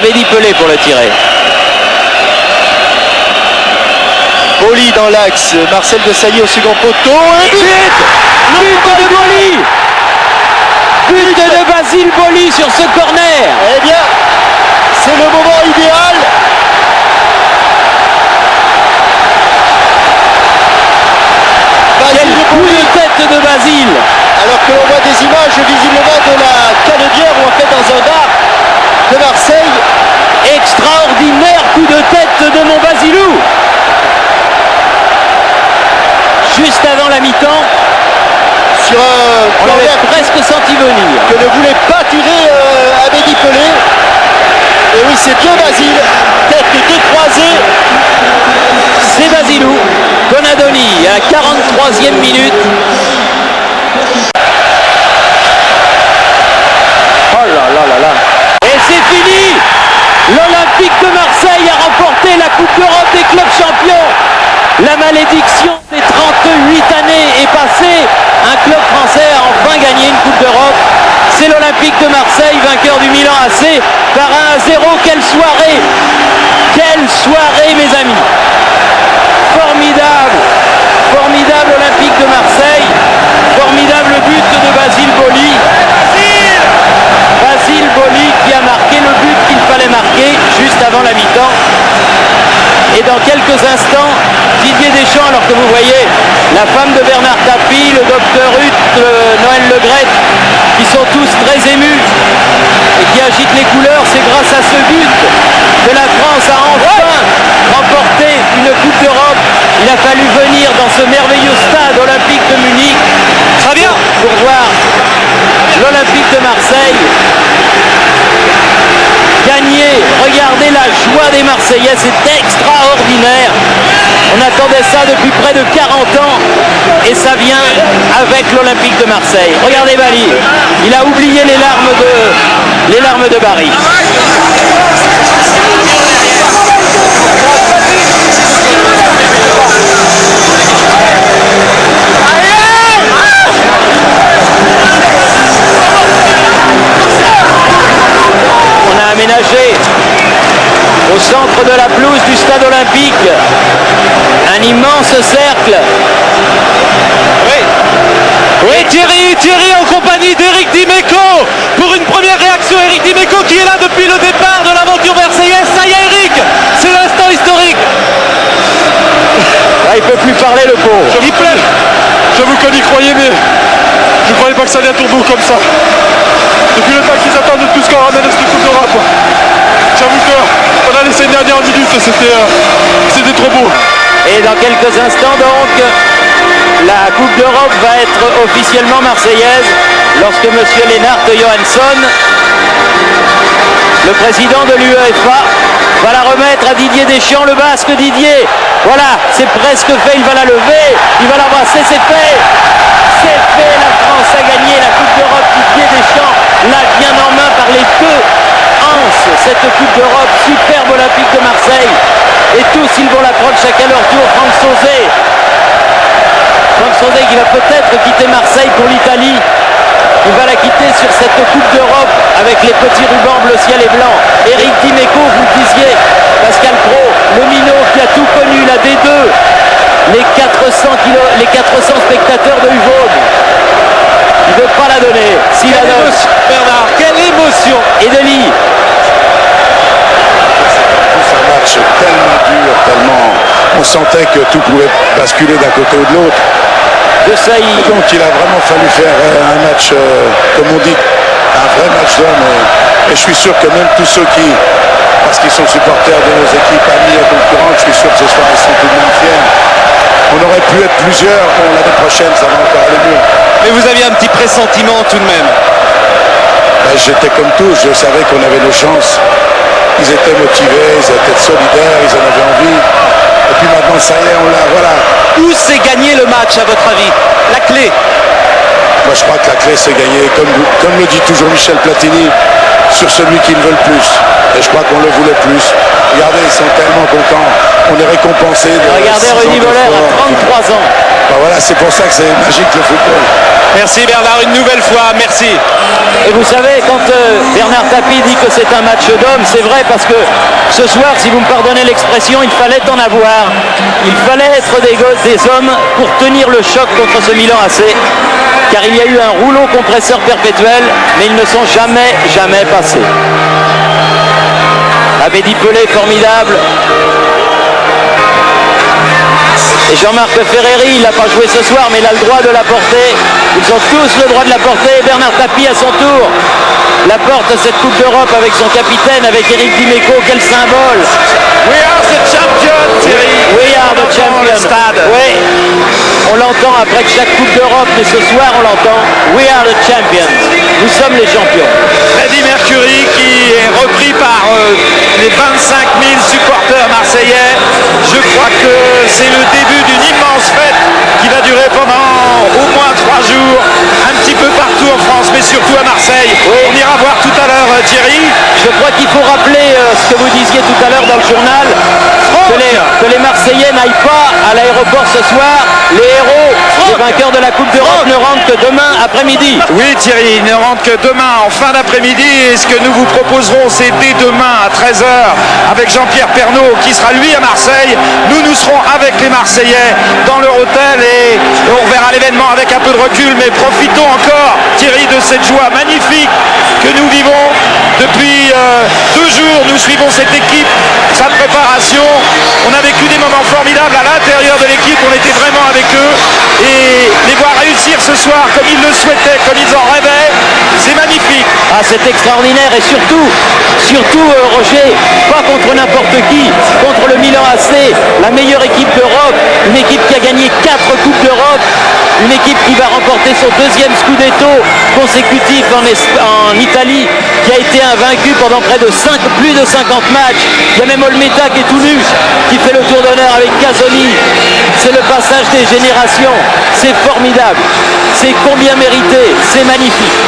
Abedi Pelé pour le tirer. Boli dans l'axe, Marcel Desailly au second poteau. Et But de Boli. But de Basile Boli sur ce corner. eh bien, c'est le moment idéal. Quel coup de tête de Basile. Alors que l'on voit des images visiblement de la Canebière ou en fait dans un bar de Marseille. Extraordinaire coup de tête de mon Basilou. Juste avant la mi-temps, Sur un on l'avait corner presque senti venir. que ne voulait pas tirer Abedi Pelé. Et oui, c'est bien Basile, tête décroisée. C'est Basilou. Donadoni à la 43e minute. Oh là là là là. Et c'est fini. L'Olympique de Marseille a remporté la Coupe d'Europe des clubs champions. La malédiction des 38 années est passée. Un club français a enfin gagné une Coupe d'Europe. C'est l'Olympique de Marseille, vainqueur du Milan AC par 1-0. Quelle soirée! Quelle soirée, mes amis! Formidable! Formidable Olympique de Marseille. Formidable but de Basile Boli. Basile Boli qui a marqué le but qu'il fallait marquer juste avant la mi-temps. Et dans quelques instants, Didier Deschamps, alors que vous voyez la femme de Bernard Tapie, le docteur Huth, Noël Le Graët, qui sont tous très émus et qui agitent les couleurs, c'est grâce à ce but que la France a enfin remporté une Coupe d'Europe. Il a fallu venir dans ce merveilleux stade olympique de Munich Très bien. pour voir l'Olympique de Marseille gagner. Regardez la joie des Marseillais, c'est extraordinaire. On attendait ça depuis près de 40 ans et ça vient avec l'Olympique de Marseille. Regardez Bali, il a oublié les larmes de Barry. On a aménagé au centre de la pelouse du stade olympique un immense cercle. Oui, Thierry en compagnie d'Éric Dimeco pour une première réaction. Éric Dimeco qui est là depuis le départ de l'aventure marseillaise. Ça y est, Éric, c'est l'instant historique. Ah, il peut plus parler, le pauvre. J'avoue qu'on y croyait, mais je ne croyais pas que ça allait à tourner comme ça. Depuis le temps qu'ils attendent tout ce qu'on ramène à cette Coupe d'Europe. J'avoue qu'on a laissé une dernière minute, c'était trop beau. Et dans quelques instants donc, la Coupe d'Europe va être officiellement marseillaise lorsque M. Lennart Johansson, le président de l'UEFA, va la remettre à Didier Deschamps, le basque Didier. Voilà, c'est presque fait, il va la lever, il va l'embrasser, c'est fait. C'est fait, la France a gagné la Coupe d'Europe. Didier Deschamps l'a bien en main par les deux anses, cette Coupe d'Europe, superbe Olympique de Marseille. Et tous, ils vont la prendre chacun leur tour. Franck Sauzet qui va peut-être quitter Marseille pour l'Italie. Il va la quitter sur cette Coupe d'Europe avec les petits rubans bleu ciel et blanc. Éric Dimeco, vous le disiez, Pascal Pro, le minot qui a tout connu, la D2, les 400 spectateurs de Uvaune. Il ne veut pas la donner. S'il la donne, Bernard, quelle émotion. et Delis. C'est un match tellement dur, tellement... On sentait que tout pouvait basculer d'un côté ou de l'autre. Desailly. Donc il a vraiment fallu faire un match, comme on dit, un vrai match d'homme. Et je suis sûr que même tous ceux qui, parce qu'ils sont supporters de nos équipes amies et concurrentes, je suis sûr que ce soir ils sont tout de même fiers. On aurait pu être plusieurs, bon, l'année prochaine ça va encore aller mieux. Mais vous aviez un petit pressentiment tout de même. Ben, j'étais comme tous, je savais qu'on avait nos chances. Ils étaient motivés, ils étaient solidaires, ils en avaient envie. Et puis maintenant, ça y est, on l'a, voilà. Où s'est gagné le match, à votre avis? La clé? Moi, je crois que la clé, c'est gagner, comme le dit toujours Michel Platini, sur celui qu'ils veulent plus. Et je crois qu'on le voulait plus. Regardez, ils sont tellement contents. On est récompensé. Regardez Rudy Voller à 33 ans. Ben voilà, c'est pour ça que c'est magique le football. Merci Bernard, une nouvelle fois, merci. Et vous savez, quand Bernard Tapie dit que c'est un match d'hommes, c'est vrai parce que ce soir, si vous me pardonnez l'expression, il fallait en avoir. Il fallait être des hommes pour tenir le choc contre ce Milan AC. Car il y a eu un rouleau compresseur perpétuel, mais ils ne sont jamais passés. Abedi Pelé, formidable. Et Jean-Marc Ferreri, il n'a pas joué ce soir, mais il a le droit de la porter. Ils ont tous le droit de la porter. Bernard Tapie à son tour la porte cette Coupe d'Europe avec son capitaine, avec Eric Dimeco. Quel symbole! We are the champion, Thierry. We are the champion. Oui, on l'entend après chaque Coupe d'Europe, mais ce soir on l'entend. We are the champions. Nous sommes les champions. Freddie Mercury qui est repris par les 25 000 supporters marseillais. Je crois que c'est le début d'une immense fête qui va durer pendant au moins 3 jours, un petit peu partout en France, mais surtout à Marseille. Oui. On ira voir tout à l'heure Thierry. Je crois qu'il faut rappeler ce que vous disiez tout à l'heure dans le journal, que les Marseillais n'aillent pas à l'aéroport ce soir. Les héros, les vainqueurs de la Coupe d'Europe ne rentrent que demain après-midi. Oui Thierry, ils ne rentrent que demain en fin d'après-midi et ce que nous vous proposerons c'est dès demain à 13h avec Jean-Pierre Pernaut qui sera lui à Marseille. Nous serons avec les Marseillais dans leur hôtel et on verra l'événement avec un peu de recul, mais profitons encore Thierry de cette joie magnifique que nous vivons depuis 2 jours. Nous suivons cette équipe, sa préparation. On a vécu des moments formidables à l'intérieur de l'équipe, on était vraiment avec eux et les voir réussir ce soir comme ils le souhaitaient, comme ils en rêvaient, c'est magnifique. Ah, c'est extraordinaire et surtout Roger, pas contre n'importe qui, contre le Milan AC, la meilleure équipe d'Europe, une équipe qui a gagné 4 Coupes d'Europe, une équipe qui va remporter son 2e Scudetto consécutif en Italie, qui a été invaincu pendant plus de 50 matchs. Il y a même Olmeta qui est tout nu, qui fait le tour d'honneur avec Casoni. C'est le passage des générations, c'est formidable, c'est combien mérité, c'est magnifique.